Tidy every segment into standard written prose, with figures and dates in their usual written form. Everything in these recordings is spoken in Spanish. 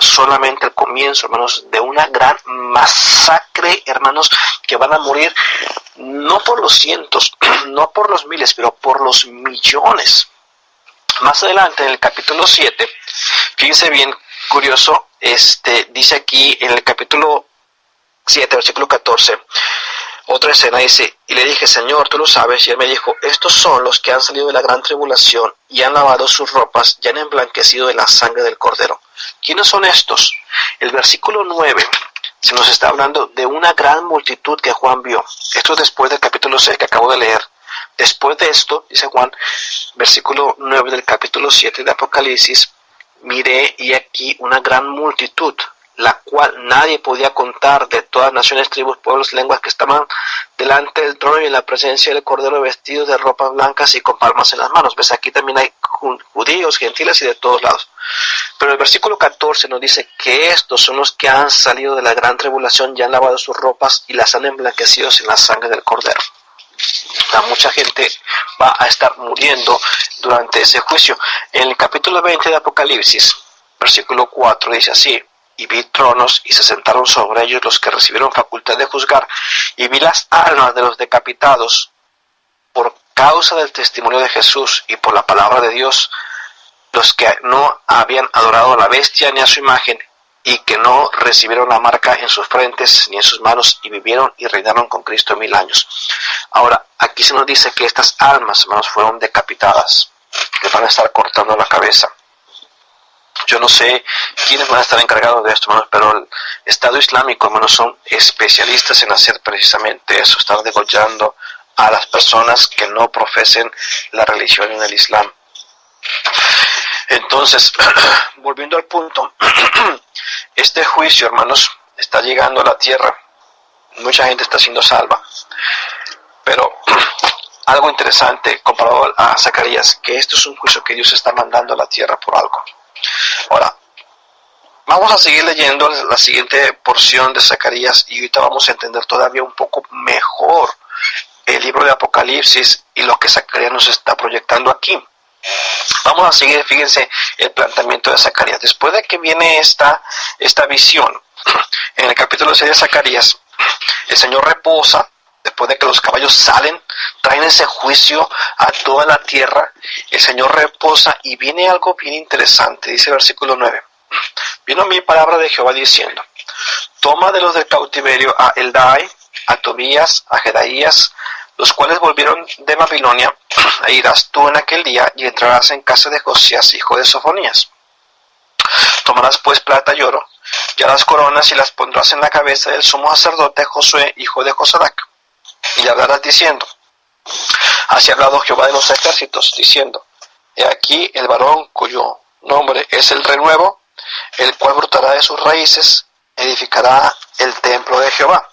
solamente el comienzo, hermanos, de una gran masacre, hermanos, que van a morir no por los cientos, no por los miles, pero por los millones. Más adelante, en el capítulo 7, fíjense bien, curioso, dice aquí en el capítulo 7, versículo 14, otra escena dice, y le dije, Señor, tú lo sabes, y él me dijo, estos son los que han salido de la gran tribulación, y han lavado sus ropas, y han emblanquecido de la sangre del Cordero. ¿Quiénes son estos? El versículo 9 se nos está hablando de una gran multitud que Juan vio. Esto es después del capítulo 6 que acabo de leer. Después de esto, dice Juan, versículo 9 del capítulo 7 de Apocalipsis, miré y aquí una gran multitud, la cual nadie podía contar, de todas naciones, tribus, pueblos, lenguas, que estaban delante del trono y en la presencia del Cordero, vestidos de ropas blancas y con palmas en las manos. Ves, aquí también hay judíos, gentiles y de todos lados. Pero el versículo 14 nos dice que estos son los que han salido de la gran tribulación y han lavado sus ropas y las han emblanquecido en la sangre del Cordero. Mucha gente va a estar muriendo durante ese juicio. En el capítulo 20 de Apocalipsis, versículo 4, dice así, y vi tronos y se sentaron sobre ellos los que recibieron facultad de juzgar, y vi las almas de los decapitados por causa del testimonio de Jesús y por la palabra de Dios, los que no habían adorado a la bestia ni a su imagen, y que no recibieron la marca en sus frentes ni en sus manos, y vivieron y reinaron con Cristo 1000 años. Ahora, aquí se nos dice que estas almas, hermanos, fueron decapitadas, que van a estar cortando la cabeza. Yo no sé quiénes van a estar encargados de esto, hermanos, pero el Estado Islámico, hermanos, son especialistas en hacer precisamente eso, estar degollando a las personas que no profesen la religión en el Islam. Entonces, volviendo al punto, este juicio, hermanos, está llegando a la tierra. Mucha gente está siendo salva. Pero algo interesante comparado a Zacarías, que esto es un juicio que Dios está mandando a la tierra por algo. Ahora, vamos a seguir leyendo la siguiente porción de Zacarías y ahorita vamos a entender todavía un poco mejor el libro de Apocalipsis y lo que Zacarías nos está proyectando aquí. Vamos a seguir, fíjense, el planteamiento de Zacarías. Después de que viene esta visión, en el capítulo 6 de Zacarías, el Señor reposa, después de que los caballos salen, traen ese juicio a toda la tierra, el Señor reposa y viene algo bien interesante, dice el versículo 9. Vino mi palabra de Jehová diciendo, toma de los del cautiverio a Eldai, a Tobías, a Jedaías, los cuales volvieron de Babilonia, e irás tú en aquel día y entrarás en casa de Josías, hijo de Sofonías. Tomarás pues plata y oro, y las coronas y las pondrás en la cabeza del sumo sacerdote Josué, hijo de Josadac, y le hablarás diciendo, así ha hablado Jehová de los ejércitos, diciendo, he aquí el varón cuyo nombre es el renuevo, el cual brotará de sus raíces, edificará el templo de Jehová.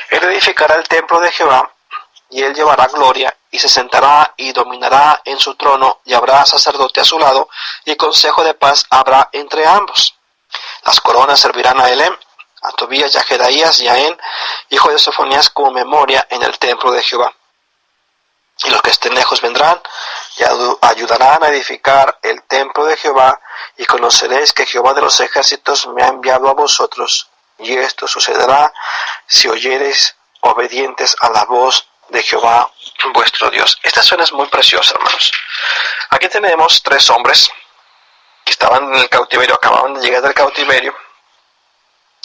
Él edificará el templo de Jehová, y él llevará gloria, y se sentará y dominará en su trono, y habrá sacerdote a su lado, y consejo de paz habrá entre ambos. Las coronas servirán a Elem, a Tobías y a Jedaías y a En, hijo de Sofonías, como memoria en el templo de Jehová. Y los que estén lejos vendrán y ayudarán a edificar el templo de Jehová, y conoceréis que Jehová de los ejércitos me ha enviado a vosotros, y esto sucederá si oyereis obedientes a la voz de Jehová vuestro Dios. Esta escena es muy preciosa, hermanos. Aquí tenemos 3 hombres que estaban en el cautiverio, acababan de llegar del cautiverio.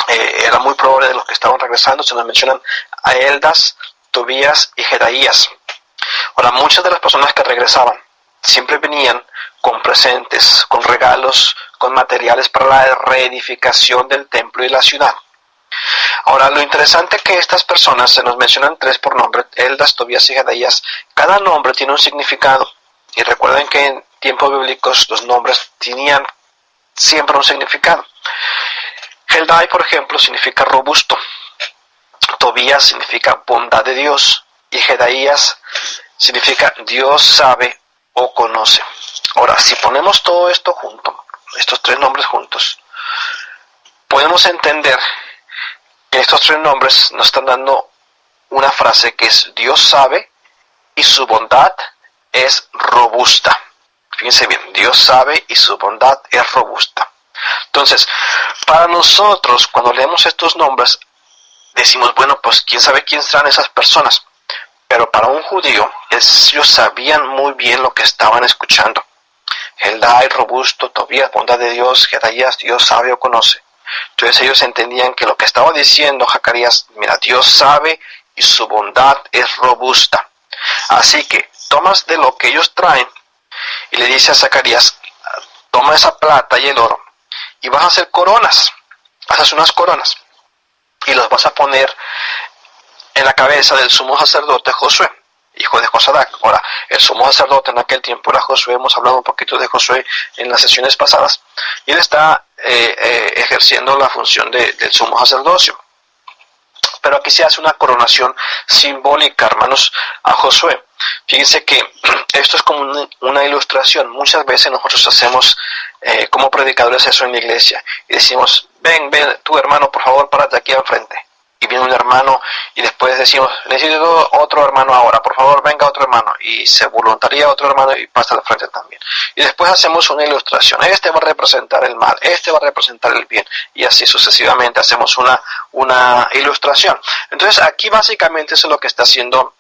Era muy probable de los que estaban regresando. Se nos mencionan a Eldas, Tobías y Jedaías. Ahora, muchas de las personas que regresaban siempre venían con presentes, con regalos, con materiales para la reedificación del templo y la ciudad. Ahora, lo interesante es que estas personas, se nos mencionan 3 por nombre, Eldas, Tobías y Jedaías. Cada nombre tiene un significado. Y recuerden que en tiempos bíblicos los nombres tenían siempre un significado. Heldai, por ejemplo, significa robusto. Tobías significa bondad de Dios. Y Jedaías significa Dios sabe o conoce. Ahora, si ponemos todo esto junto, estos 3 nombres juntos, podemos entender que estos 3 nombres nos están dando una frase que es Dios sabe y su bondad es robusta. Fíjense bien, Dios sabe y su bondad es robusta. Entonces, para nosotros, cuando leemos estos nombres, decimos, bueno, pues quién sabe quién serán esas personas. Pero para un judío, ellos sabían muy bien lo que estaban escuchando. Heldai, robusto, Tobías, bondad de Dios, Jedaías, Dios sabe o conoce. Entonces ellos entendían que lo que estaba diciendo Zacarías, mira, Dios sabe y su bondad es robusta. Así que tomas de lo que ellos traen y le dice a Zacarías, toma esa plata y el oro y vas a hacer coronas, haces unas coronas y los vas a poner en la cabeza del sumo sacerdote Josué, hijo de Josadac. Ahora, el sumo sacerdote en aquel tiempo era Josué, hemos hablado un poquito de Josué en las sesiones pasadas, y él está ejerciendo la función del sumo sacerdocio. Pero aquí se hace una coronación simbólica, hermanos, a Josué. Fíjense que esto es como una ilustración. Muchas veces nosotros hacemos como predicadores eso en la iglesia y decimos, ven, tu hermano, por favor, párate aquí al frente. Y viene un hermano y después decimos, necesito otro hermano ahora, por favor venga otro hermano, y se voluntaría otro hermano y pasa al frente también. Y después hacemos una ilustración, este va a representar el mal, este va a representar el bien, y así sucesivamente hacemos una ilustración. Entonces aquí básicamente eso es lo que está haciendo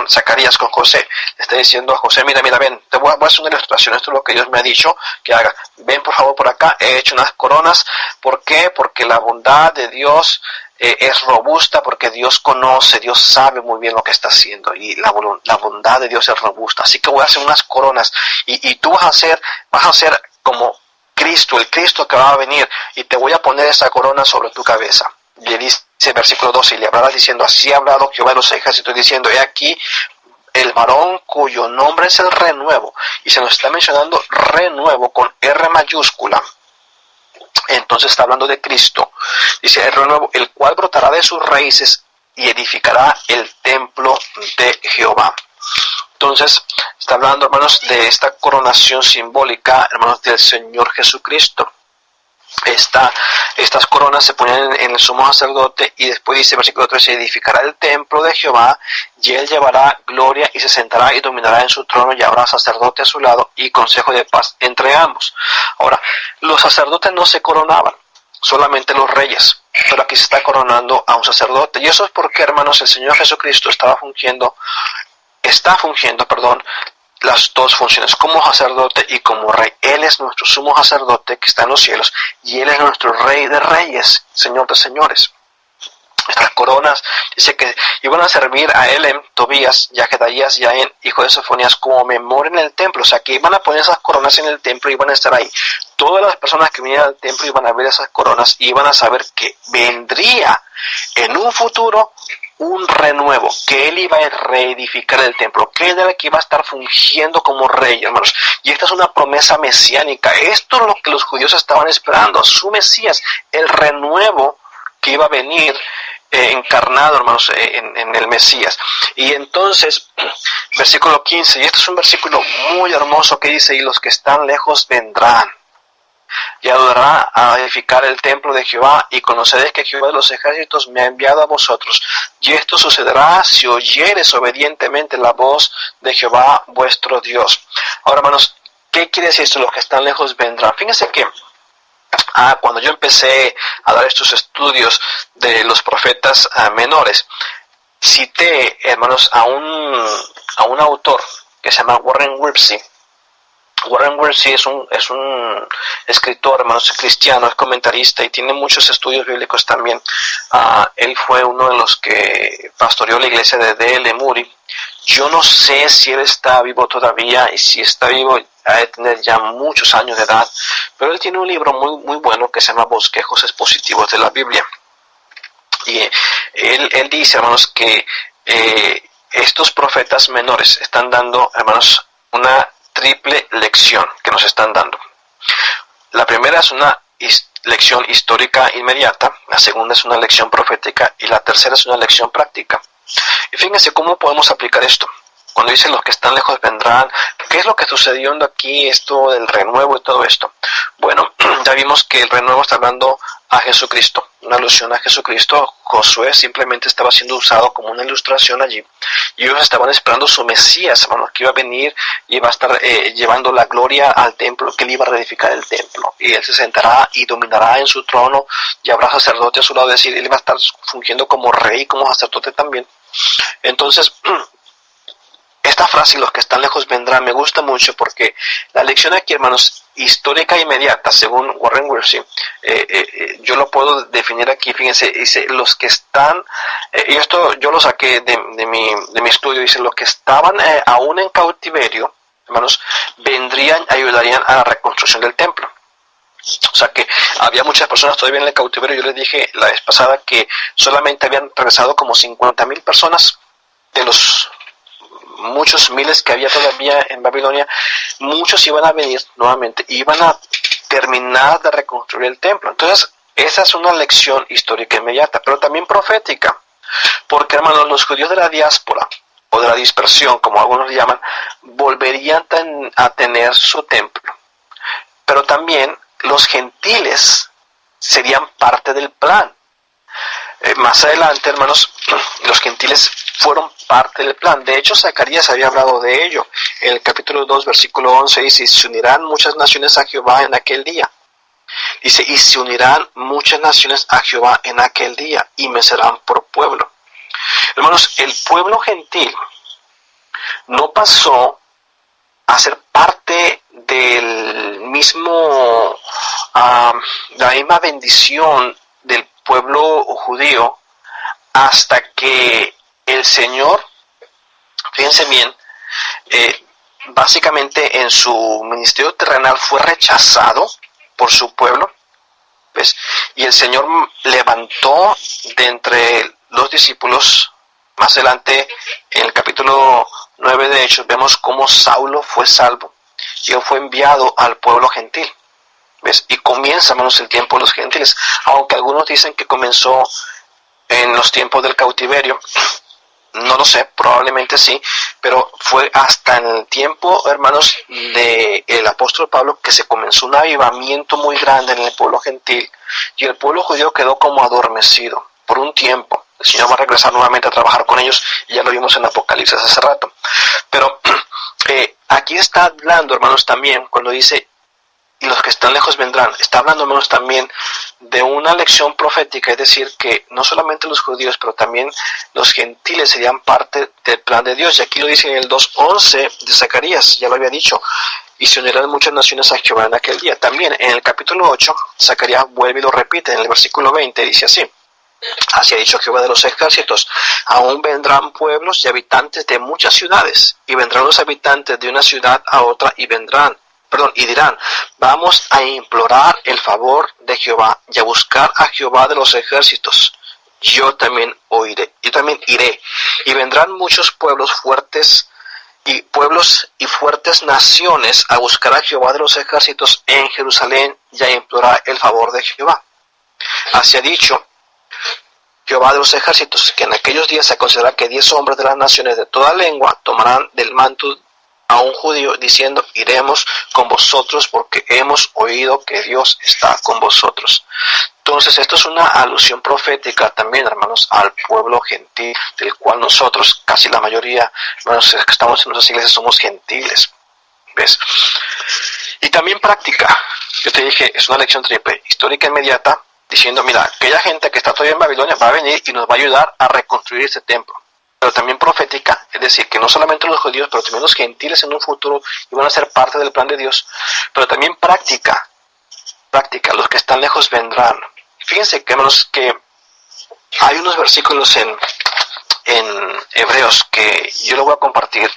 Zacarías con José. Le está diciendo a José, mira, ven, te voy a hacer una ilustración, esto es lo que Dios me ha dicho que haga. Ven por favor por acá, he hecho unas coronas. ¿Por qué? Porque la bondad de Dios es robusta, porque Dios conoce, Dios sabe muy bien lo que está haciendo, y la bondad de Dios es robusta. Así que voy a hacer unas coronas, y tú vas a ser como Cristo, el Cristo que va a venir, y te voy a poner esa corona sobre tu cabeza. Y le dice, versículo 12, y le hablará diciendo, así ha hablado Jehová de los ejércitos, diciendo, he aquí el varón cuyo nombre es el renuevo, y se nos está mencionando renuevo con R mayúscula. Entonces está hablando de Cristo. Dice, el renuevo, el cual brotará de sus raíces y edificará el templo de Jehová. Entonces está hablando, hermanos, de esta coronación simbólica, hermanos, del Señor Jesucristo. Estas coronas se ponen en el sumo sacerdote, y después dice versículo 13, edificará el templo de Jehová, y él llevará gloria y se sentará y dominará en su trono, y habrá sacerdote a su lado y consejo de paz entre ambos. Ahora, los sacerdotes no se coronaban, solamente los reyes, pero aquí se está coronando a un sacerdote, y eso es porque, hermanos, el Señor Jesucristo está fungiendo, las dos funciones, como sacerdote y como rey. Él es nuestro sumo sacerdote que está en los cielos, y Él es nuestro rey de reyes, Señor de señores. Estas coronas, dice que iban a servir a Elem, Tobías, y a Jedaías, y a En, hijo de Sofonías, como memoria en el templo. O sea, que iban a poner esas coronas en el templo y iban a estar ahí. Todas las personas que vinieran al templo iban a ver esas coronas y iban a saber que vendría en un futuro un renuevo, que él iba a reedificar el templo, que él era el que iba a estar fungiendo como rey, hermanos. Y esta es una promesa mesiánica. Esto es lo que los judíos estaban esperando, su Mesías, el renuevo que iba a venir encarnado, hermanos, en el Mesías. Y entonces, versículo 15, y este es un versículo muy hermoso que dice, y los que están lejos vendrán, y adorará a edificar el templo de Jehová, y conoceréis que Jehová de los ejércitos me ha enviado a vosotros. Y esto sucederá si oyeres obedientemente la voz de Jehová vuestro Dios. Ahora, hermanos, ¿qué quiere decir esto? Los que están lejos vendrán. Fíjense que cuando yo empecé a dar estos estudios de los profetas menores, cité, hermanos, a un autor que se llama Warren Wiersbe. Warren Wiersbe es un escritor, hermanos, cristiano, es comentarista y tiene muchos estudios bíblicos también. Él fue uno de los que pastoreó la iglesia de D.L. Moody. Yo no sé si él está vivo todavía, y si está vivo ha de tener ya muchos años de edad, pero él tiene un libro muy, muy bueno que se llama Bosquejos Expositivos de la Biblia. Y él dice, hermanos, que estos profetas menores están dando, hermanos, una triple lección que nos están dando. La primera es una lección histórica inmediata, la segunda es una lección profética, y la tercera es una lección práctica. Y fíjense cómo podemos aplicar esto. Cuando dice los que están lejos vendrán, ¿qué es lo que sucedió aquí, esto del renuevo y todo esto? Bueno, ya vimos que el renuevo está hablando a Jesucristo, una alusión a Jesucristo. Josué simplemente estaba siendo usado como una ilustración allí, y ellos estaban esperando su Mesías, hermano, que iba a venir y iba a estar llevando la gloria al templo, que él iba a reedificar el templo, y él se sentará y dominará en su trono, y habrá sacerdote a su lado, es decir, él iba a estar fungiendo como rey, como sacerdote también. Entonces, esta frase, los que están lejos vendrán, me gusta mucho, porque la lección aquí, hermanos, histórica inmediata, según Warren Wiersbe, yo lo puedo definir aquí, fíjense, dice, los que están, y esto yo lo saqué de mi estudio, dice, los que estaban aún en cautiverio, hermanos, vendrían, ayudarían a la reconstrucción del templo. O sea que había muchas personas todavía en el cautiverio. Yo les dije la vez pasada que solamente habían regresado como 50,000 personas de los muchos miles que había todavía en Babilonia. Muchos iban a venir nuevamente, iban a terminar de reconstruir el templo. Entonces, esa es una lección histórica inmediata, pero también profética, porque, hermanos, los judíos de la diáspora o de la dispersión, como algunos le llaman, volverían a tener su templo, pero también los gentiles serían parte del plan. Más adelante, hermanos, los gentiles fueron parte del plan. De hecho, Zacarías había hablado de ello. En el capítulo 2, versículo 11, dice, se unirán muchas naciones a Jehová en aquel día. Dice, y se unirán muchas naciones a Jehová en aquel día, y me serán por pueblo. Hermanos, el pueblo gentil no pasó a ser parte del mismo, de la misma bendición del pueblo judío, hasta que el Señor, fíjense bien, básicamente en su ministerio terrenal fue rechazado por su pueblo, ¿ves? Y el Señor levantó de entre los discípulos. Más adelante, en el capítulo 9 de Hechos, vemos cómo Saulo fue salvo y él fue enviado al pueblo gentil, ¿ves? Y comienza, hermanos, el tiempo de los gentiles, aunque algunos dicen que comenzó en los tiempos del cautiverio. No lo sé, probablemente sí, pero fue hasta en el tiempo, hermanos, del apóstol Pablo que se comenzó un avivamiento muy grande en el pueblo gentil, y el pueblo judío quedó como adormecido por un tiempo. El Señor va a regresar nuevamente a trabajar con ellos, y ya lo vimos en Apocalipsis hace rato. Pero aquí está hablando, hermanos, también cuando dice, y los que están lejos vendrán, está hablando, hermanos, también de una lección profética, es decir, que no solamente los judíos, pero también los gentiles serían parte del plan de Dios. Y aquí lo dice en el 2:11 de Zacarías, ya lo había dicho, y se unirán muchas naciones a Jehová en aquel día. También en el capítulo 8, Zacarías vuelve y lo repite, en el versículo 20, dice así, así ha dicho Jehová de los ejércitos, aún vendrán pueblos y habitantes de muchas ciudades, y vendrán los habitantes de una ciudad a otra, y dirán, vamos a implorar el favor de Jehová y a buscar a Jehová de los ejércitos. Yo también iré, y vendrán muchos pueblos y fuertes naciones a buscar a Jehová de los ejércitos en Jerusalén y a implorar el favor de Jehová. Así ha dicho Jehová de los ejércitos, que en aquellos días se aconsejará que 10 hombres de las naciones de toda lengua tomarán del manto a un judío, diciendo, iremos con vosotros porque hemos oído que Dios está con vosotros. Entonces, esto es una alusión profética también, hermanos, al pueblo gentil, del cual nosotros, casi la mayoría, hermanos, que estamos en nuestras iglesias, somos gentiles. ¿Ves? Y también práctica. Yo te dije, es una lección triple, histórica inmediata, diciendo, mira, aquella gente que está todavía en Babilonia va a venir y nos va a ayudar a reconstruir este templo. Pero también profética, es decir, que no solamente los judíos, pero también los gentiles en un futuro iban a ser parte del plan de Dios. Pero también práctica, los que están lejos vendrán. Fíjense que, hermanos, que hay unos versículos en Hebreos que yo lo voy a compartir,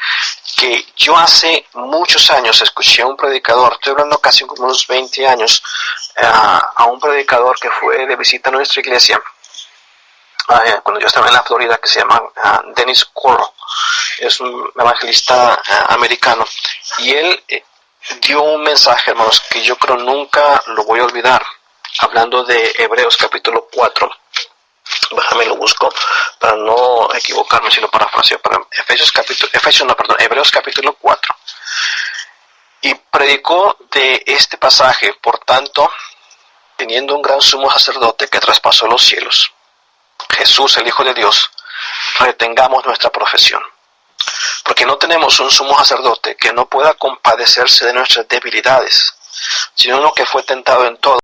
que yo hace muchos años escuché a un predicador, estoy hablando casi como unos 20 años, a un predicador que fue de visita a nuestra iglesia, cuando yo estaba en la Florida, que se llama Dennis Corro, es un evangelista americano, y él dio un mensaje, hermanos, que yo creo nunca lo voy a olvidar, hablando de Hebreos capítulo 4, déjame lo busco para no equivocarme, sino parafraseo, para Hebreos capítulo 4, y predicó de este pasaje, por tanto, teniendo un gran sumo sacerdote que traspasó los cielos, Jesús, el Hijo de Dios, retengamos nuestra profesión. Porque no tenemos un sumo sacerdote que no pueda compadecerse de nuestras debilidades, sino uno que fue tentado en todo